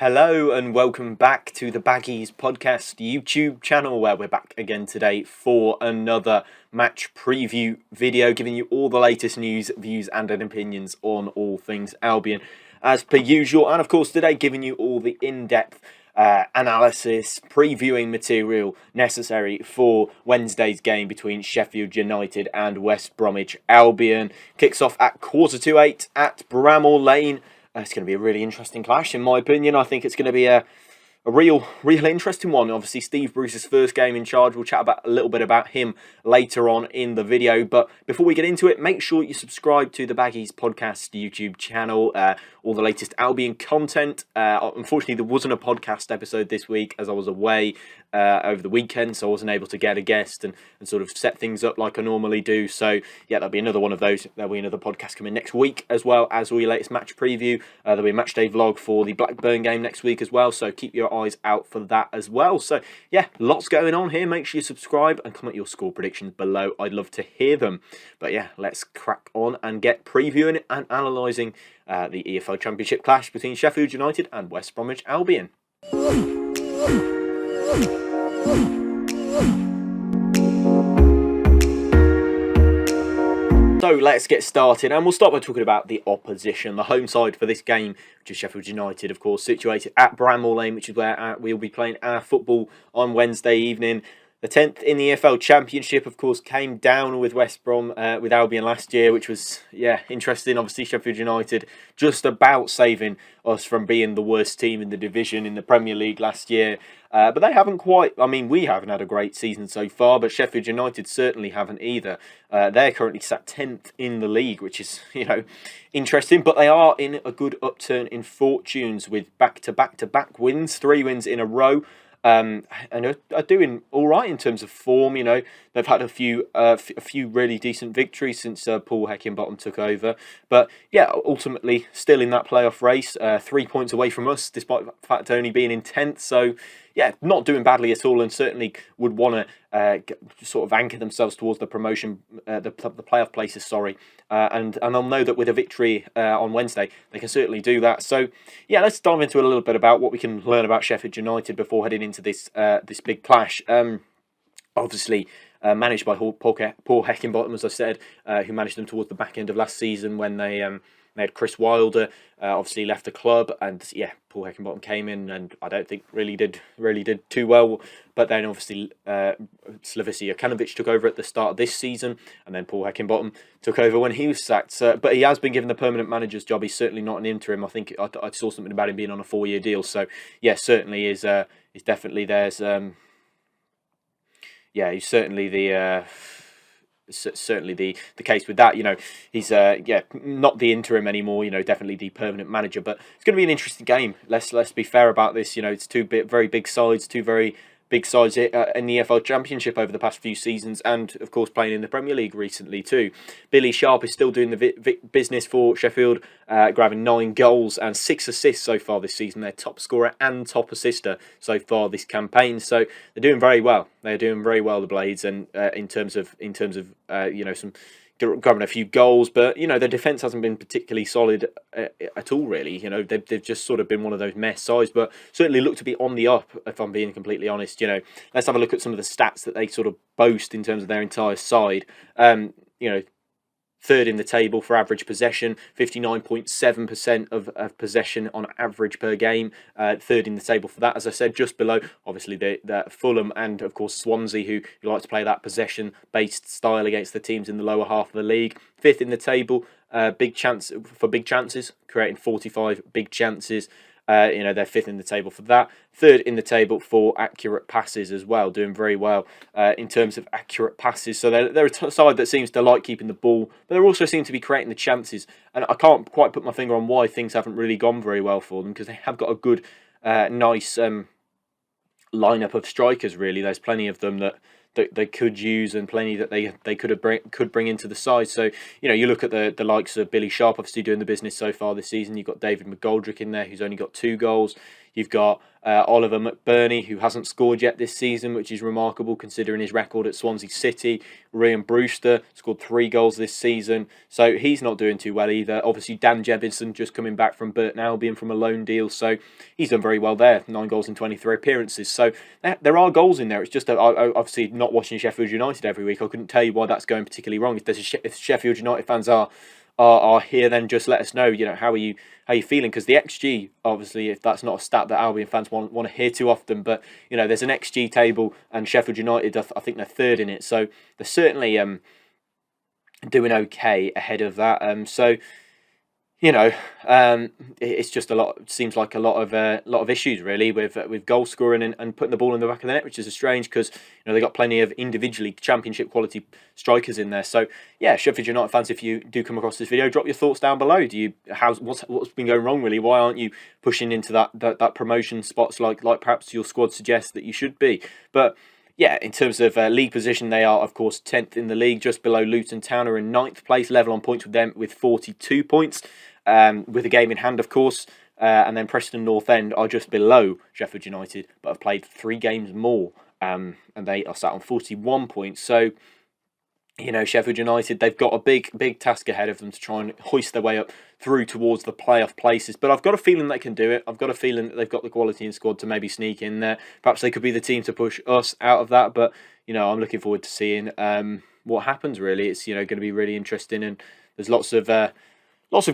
Hello and welcome back to the Baggies Podcast YouTube channel, where we're back again today for another match preview video, giving you all the latest news, views and opinions on all things Albion as per usual. And of course today giving you all the in-depth analysis, previewing material necessary for Wednesday's game between Sheffield United and West Bromwich Albion. Kicks off at 7:45 at Bramall Lane. It's going to be a really interesting clash, in my opinion. I think it's going to be a real interesting one. Obviously, Steve Bruce's first game in charge. We'll chat a little bit about him later on in the video. But before we get into it, make sure you subscribe to the Baggies Podcast YouTube channel. All the latest Albion content. Unfortunately, there wasn't a podcast episode this week as I was away over the weekend, so I wasn't able to get a guest and sort of set things up like I normally do. So yeah, there'll be another one of those. There'll be another podcast coming next week, as well as all your latest match preview. There'll be a match day vlog for the Blackburn game next week as well, so keep your eyes out for that as well. So yeah, lots going on here. Make sure you subscribe and comment your score predictions below. I'd love to hear them. But yeah, let's crack on and get previewing and analysing the EFL Championship clash between Sheffield United and West Bromwich Albion. So let's get started, and we'll start by talking about the opposition. The home side for this game, which is Sheffield United, of course, situated at Bramall Lane, which is where we'll be playing our football on Wednesday evening. The 10th in the EFL Championship, of course, came down with West Brom, with Albion last year, which was, yeah, interesting. Obviously, Sheffield United just about saving us from being the worst team in the division in the Premier League last year. But they haven't quite, I mean, we haven't had a great season so far, but Sheffield United certainly haven't either. They're currently sat 10th in the league, which is, interesting. But they are in a good upturn in fortunes with back-to-back wins, 3 wins in a row. And are doing all right in terms of form. They've had a few really decent victories since Paul Heckingbottom took over. But yeah, ultimately still in that playoff race, 3 points away from us, despite the fact only being in 10th. So yeah, not doing badly at all, and certainly would want to sort of anchor themselves towards the promotion, the playoff places. And they'll know that with a victory on Wednesday, they can certainly do that. So yeah, let's dive into a little bit about what we can learn about Sheffield United before heading into this big clash. Obviously, managed by Paul Heckingbottom, as I said, who managed them towards the back end of last season when they had Chris Wilder obviously left the club, and yeah, Paul Heckingbottom came in and I don't think really did too well. But then obviously Slavisa Jokanovic took over at the start of this season, and then Paul Heckingbottom took over when he was sacked. But he has been given the permanent manager's job. He's certainly not an interim. I think I saw something about him being on a 4-year deal. So yeah, certainly is definitely there's yeah, he's certainly the case with that. He's not the interim anymore. Definitely the permanent manager. But it's going to be an interesting game. Let's be fair about this. It's two very big sides, two very big sides in the EFL Championship over the past few seasons, and of course playing in the Premier League recently too. Billy Sharp is still doing the business for Sheffield, grabbing 9 goals and 6 assists so far this season. They're top scorer and top assister so far this campaign. So they're doing very well. They're doing very well, the Blades, and in terms of some grabbing a few goals, but their defence hasn't been particularly solid at all, really. They've just sort of been one of those mess sides, but certainly look to be on the up, if I'm being completely honest. Let's have a look at some of the stats that they sort of boast in terms of their entire side. Third in the table for average possession, 59.7% of possession on average per game. Third in the table for that, as I said, just below, obviously, the Fulham and, of course, Swansea, who like to play that possession-based style against the teams in the lower half of the league. Fifth in the table, big chances, creating 45 big chances. They're fifth in the table for that. Third in the table for accurate passes as well, doing very well in terms of accurate passes. So they're a side that seems to like keeping the ball, but they also seem to be creating the chances. And I can't quite put my finger on why things haven't really gone very well for them, because they have got a good, nice lineup of strikers. Really, there's plenty of them that they could use, and plenty that they could bring into the side. So you look at the likes of Billy Sharp, obviously doing the business so far this season. You've got David McGoldrick in there, who's only got 2 goals. You've got Oliver McBurney, who hasn't scored yet this season, which is remarkable considering his record at Swansea City. Ryan Brewster scored 3 goals this season, so he's not doing too well either. Obviously, Dan Jebison just coming back from Burton Albion from a loan deal, so he's done very well there. 9 goals in 23 appearances. So there are goals in there. It's just obviously not watching Sheffield United every week. I couldn't tell you why that's going particularly wrong. If Sheffield United fans are here, then just let us know. How are you feeling? Because the XG, obviously, if that's not a stat that Albion fans want to hear too often, but there's an XG table, and Sheffield United, I think they're third in it, so they're certainly doing okay ahead of that. It's just a lot. It seems like a lot of issues really with goal scoring and putting the ball in the back of the net, which is strange because they got plenty of individually championship quality strikers in there. So yeah, Sheffield United fans, if you do come across this video, drop your thoughts down below. What's been going wrong really? Why aren't you pushing into that promotion spots like perhaps your squad suggests that you should be? But yeah, in terms of league position, they are, of course, 10th in the league, just below Luton Town, are in 9th place, level on points with them with 42 points, with a game in hand, of course. And then Preston North End are just below Sheffield United, but have played 3 games more, and they are sat on 41 points. So, Sheffield United, they've got a big task ahead of them to try and hoist their way up through towards the playoff places. But I've got a feeling they can do it. I've got a feeling that they've got the quality in squad to maybe sneak in there. Perhaps they could be the team to push us out of that. But, I'm looking forward to seeing what happens, really. It's, going to be really interesting. And there's lots of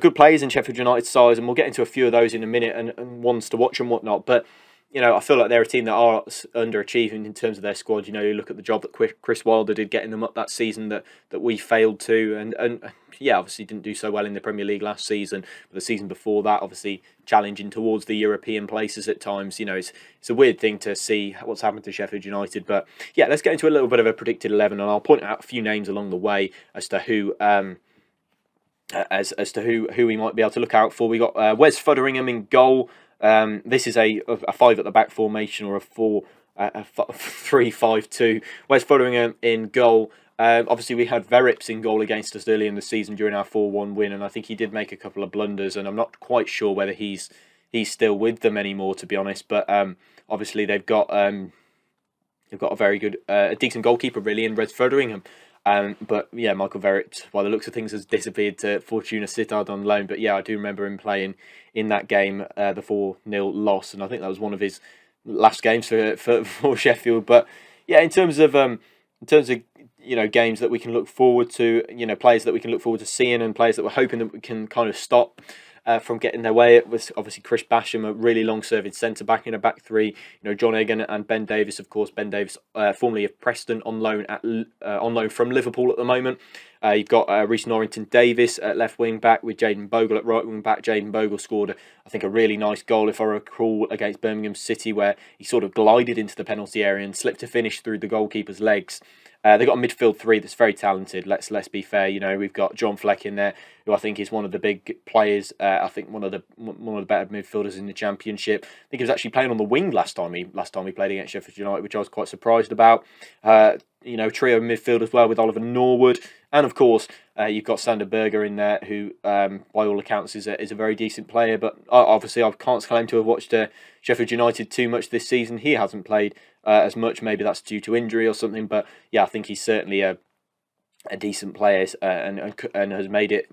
good players in Sheffield United's size, and we'll get into a few of those in a minute and ones to watch and whatnot. But I feel like they're a team that are underachieving in terms of their squad. You look at the job that Chris Wilder did getting them up that season that we failed to, and yeah, obviously didn't do so well in the Premier League last season. But the season before that, obviously challenging towards the European places at times. It's a weird thing to see what's happened to Sheffield United. But yeah, let's get into a little bit of a predicted 11, and I'll point out a few names along the way as to who. As to who we might be able to look out for. We got Wes Fotheringham in goal. This is a 5 at the back formation, or a 3-5-2. Wes Fotheringham in goal. Obviously, we had Verips in goal against us early in the season during our 4-1 win, and I think he did make a couple of blunders, and I'm not quite sure whether he's still with them anymore, to be honest. But obviously, they've got a very good, a decent goalkeeper really in Wes Fotheringham. But yeah, Michael Verrett, by the looks of things, has disappeared to Fortuna Sittard on loan. But yeah, I do remember him playing in that game, the 4-0 loss, and I think that was one of his last games for Sheffield. But yeah, in terms of games that we can look forward to, players that we can look forward to seeing, and players that we're hoping that we can kind of stop from getting their way. It was obviously Chris Basham, a really long-serving centre-back in a back three. John Egan and Ben Davis, of course. Ben Davis, formerly of Preston, on loan from Liverpool at the moment. You've got Reece Norrington-Davis at left wing-back with Jayden Bogle at right wing-back. Jayden Bogle scored, I think, a really nice goal, if I recall, against Birmingham City, where he sort of glided into the penalty area and slipped a finish through the goalkeeper's legs. They've got a midfield 3 that's very talented. Let's be fair. We've got John Fleck in there, who I think is one of the big players. I think one of the better midfielders in the Championship. I think he was actually playing on the wing last time we played against Sheffield United, which I was quite surprised about. Trio midfield as well with Oliver Norwood, and of course you've got Sander Berger in there, who by all accounts is a very decent player. But obviously I can't claim to have watched Sheffield United too much this season. He hasn't played as much. Maybe that's due to injury or something. But yeah, I think he's certainly a decent player, and has made it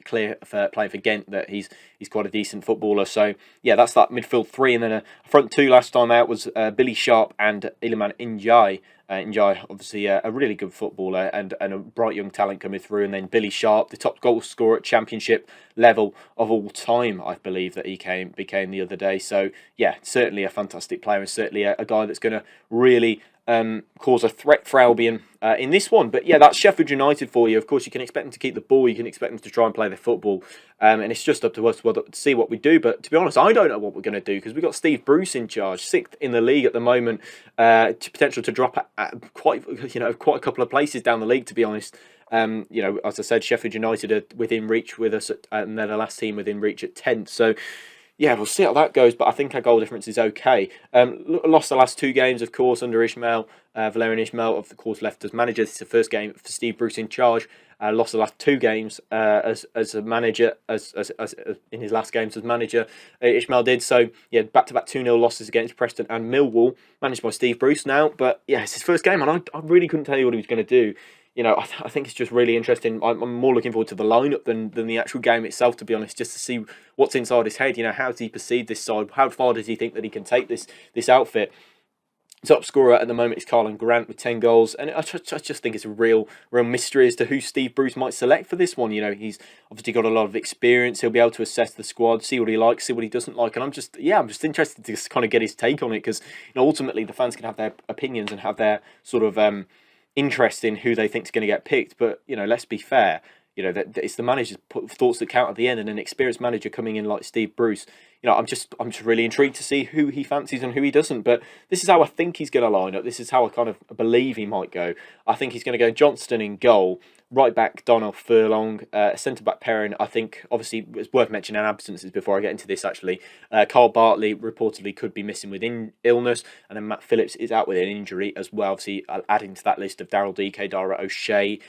clear for playing for Ghent that he's quite a decent footballer. So yeah, that's that midfield 3, and then a front 2 last time out was Billy Sharp and Iliman Ndiaye. Ndiaye, obviously a really good footballer and a bright young talent coming through, and then Billy Sharp, the top goal scorer at Championship level of all time, I believe that he became the other day. So yeah, certainly a fantastic player, and certainly a guy that's going to really cause a threat for Albion in this one. But yeah, that's Sheffield United for you. Of course, you can expect them to keep the ball, you can expect them to try and play their football, and it's just up to us to see what we do. But to be honest, I don't know what we're going to do, because we've got Steve Bruce in charge, 6th in the league at the moment, potential to drop at quite a couple of places down the league, to be honest. As I said, Sheffield United are within reach with us, and they're the last team within reach at 10th. So yeah, we'll see how that goes, but I think our goal difference is okay. Lost the last 2 games, of course, under Ishmael. Valerian Ishmael, of course, left as manager. This is the first game for Steve Bruce in charge. Lost the last 2 games as a manager, as in his last games as manager. Ishmael did. So, yeah, back-to-back 2-0 losses against Preston and Millwall, managed by Steve Bruce now. But, yeah, it's his first game, and I really couldn't tell you what he was going to do. I think it's just really interesting. I'm more looking forward to the lineup than the actual game itself, to be honest, just to see what's inside his head. How does he perceive this side? How far does he think that he can take this outfit? Top scorer at the moment is Carlin Grant with 10 goals, and I just think it's a real mystery as to who Steve Bruce might select for this one. He's obviously got a lot of experience. He'll be able to assess the squad, see what he likes, see what he doesn't like, and I'm just interested to kind of get his take on it, because ultimately the fans can have their opinions and have their sort of interest in who they think is going to get picked. But let's be fair. That it's the manager's thoughts that count at the end, and an experienced manager coming in like Steve Bruce. I'm just really intrigued to see who he fancies and who he doesn't. But this is how I think he's going to line up. This is how I kind of believe he might go. I think he's going to go Johnston in goal, right back Donald Furlong, centre back Perrin. I think obviously it's worth mentioning absences before I get into this. Actually, Carl Bartley reportedly could be missing with illness, and then Matt Phillips is out with an injury as well. Obviously, adding to that list of Daryl DK, Dara O'Shea.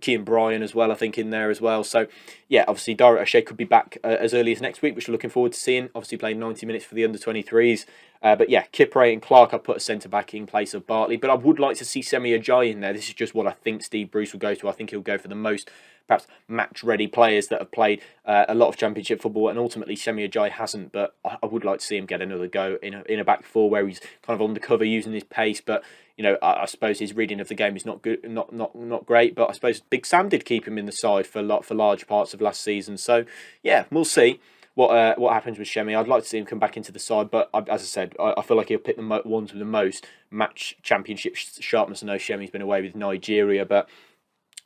Kean Bryan as well, I think, in there as well. So, yeah, obviously, Dara O'Shea could be back as early as next week, which we're looking forward to seeing. Obviously, playing 90 minutes for the under-23s. But, yeah, Kipre and Clark, I put a centre-back in place of Bartley. But I would like to see Semi Ajayi in there. This is just what I think Steve Bruce will go to. I think he'll go for the most, perhaps, match-ready players that have played a lot of Championship football, and ultimately Semi Ajayi hasn't. But I would like to see him get another go in a back four where he's kind of undercover using his pace. But I suppose his reading of the game is not good, not great. But I suppose Big Sam did keep him in the side for large parts of last season. So yeah, we'll see what happens with Shemi. I'd like to see him come back into the side, but as I said, I feel like he'll pick the ones with the most match championship sharpness. I know Shemi's been away with Nigeria, but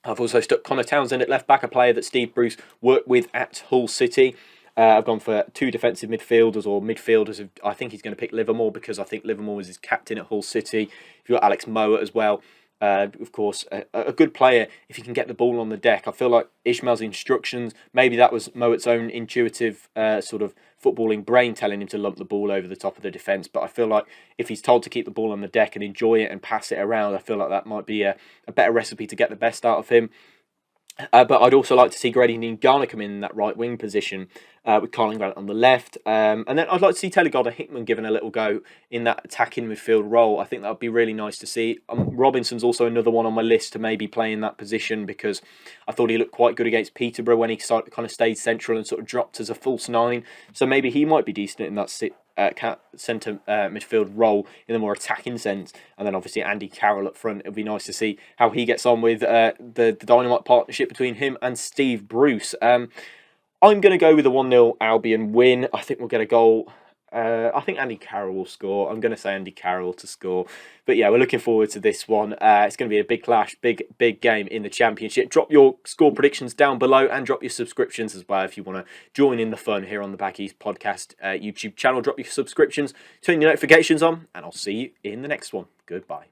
I've also stuck Connor Townsend at left back, a player that Steve Bruce worked with at Hull City. I've gone for 2 defensive midfielders. I think he's going to pick Livermore, because I think Livermore was his captain at Hull City. You've got Alex Mowat as well. Of course, a good player if he can get the ball on the deck. I feel like Ishmael's instructions, maybe that was Mowat's own intuitive sort of footballing brain telling him to lump the ball over the top of the defence. But I feel like if he's told to keep the ball on the deck and enjoy it and pass it around, I feel like that might be a better recipe to get the best out of him. But I'd also like to see Grady Ningana come in that right wing position with Colin Grant on the left. And then I'd like to see Taylor Goddard-Hickman given a little go in that attacking midfield role. I think that would be really nice to see. Robinson's also another one on my list to maybe play in that position, because I thought he looked quite good against Peterborough when he kind of stayed central and sort of dropped as a false 9. So maybe he might be decent in that centre midfield role in a more attacking sense. And then obviously Andy Carroll up front. It'll be nice to see how he gets on with the dynamite partnership between him and Steve Bruce. I'm going to go with a 1-0 Albion win. I think we'll get a goal. I think Andy Carroll will score. I'm going to say Andy Carroll to score. But yeah, we're looking forward to this one. It's going to be a big clash, big game in the Championship. Drop your score predictions down below, and drop your subscriptions as well if you want to join in the fun here on the Baggies Podcast YouTube channel. Drop your subscriptions, turn your notifications on, and I'll see you in the next one. Goodbye.